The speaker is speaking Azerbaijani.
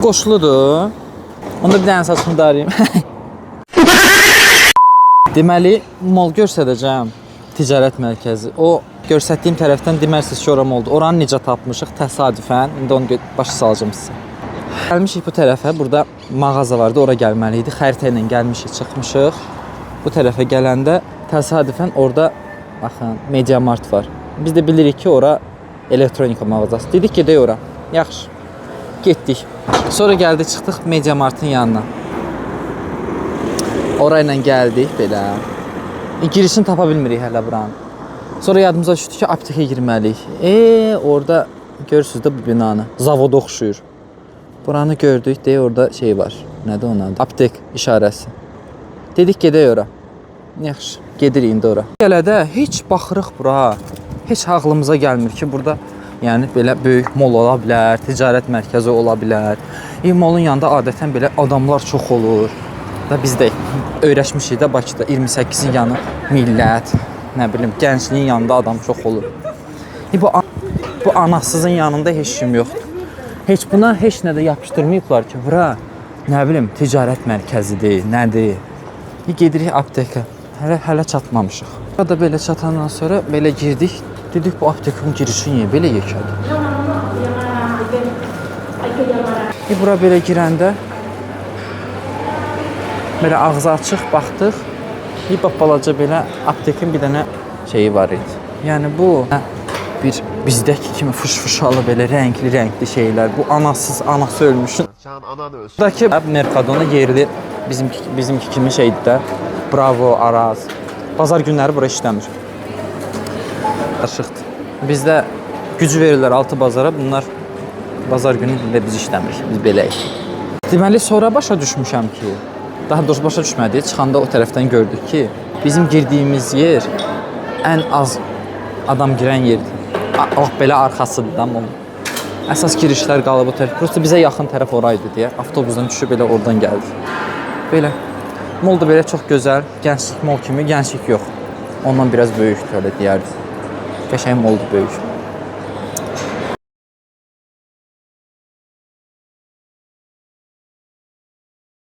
Qoşludur. Onda bir dənə saçını darayım. Deməli, mol göstərəcəm. Ticarət mərkəzi. O göstərdiyim tərəfdən demərsiniz ki, oram oldu. Oranı necə tapmışıq təsadüfən. İndi onu başa salacağım sizə. Gəlmişik bu tərəfə. Burada mağaza vardı. Ora gəlməli idi. Xəritə ilə gəlmişik, çıxmışıq. Bu tərəfə gələndə təsadüfən orada baxın, Media Mart var. Biz də bilirik ki, ora elektronika mağazası. Dedik gedək ora. Yaxşı. Getdik. Sonra gəldik, çıxdıq Media Mart'ın yanına. Orayla gəldik belə. Girişini tapa bilmirik hələ buranın. Sonra yadımıza düşdü ki, aptekə girməliyik. Orada görürsünüz də bu binanı. Zavoda oxşuyur. Buranı gördük, deyə orada şey var. Nədir onun adı? Aptek işarəsi. Dedik gedək ora. Yaxşı, gedirik indi ora. Gələdə heç baxırıq bura. Heç ağlımıza gəlmir ki, burada yəni belə böyük mol ola bilər, ticarət mərkəzi ola bilər. Molun yanında adətən belə adamlar çox olur. Da biz də öyrəşmişik də Bakıda 28-in yanı millət, nə bilim, gəncliyin yanında adam çox olur. Bu anasızın yanında heç kim yoxdur. Heç buna heç nə də yapışdırmayıblar ki, bura nə bilim, ticarət mərkəzidir, nədir? Gedirik aptekə. Hələ çatmamışıq. Burada belə çatandan sonra belə girdik. Dedik bu aptekin girişi niyə belə yekədir? Bura belə girəndə belə ağzı açıq baxdıq. Balaca belə aptekin bir dənə şeyi var idi. Yəni bu bir bizdəki kimi fış-fışalı belə rəngli şeylər. Bu anası ölmüşün. Buradakı Mercadona yerli bizimki kimi şeydir də. Bravo, Araz. Bazar günləri bura işləmir. Aşıqdır. Bizdə gücü verirlər 6 bazara. Bunlar bazar günü də biz işləmirik. Biz beləyik. Deməli, sonra başa düşmüşəm ki, daha doğrusu başa düşmədik. Çıxanda o tərəfdən gördük ki, bizim girdiyimiz yer ən az adam girən yerdir. Belə arxasıdır da onun. Əsas girişlər qalıb o tərəf. Prosta bizə yaxın tərəf oraydı deyə. Avtobusdan düşüb elə oradan gəldik. Belə. Mol da belə çox gözəl. Gənclik mol kimi, gənclik yox. Ondan biraz böyükdür, öyle deyərdik. Qəşəng moldu, böyük.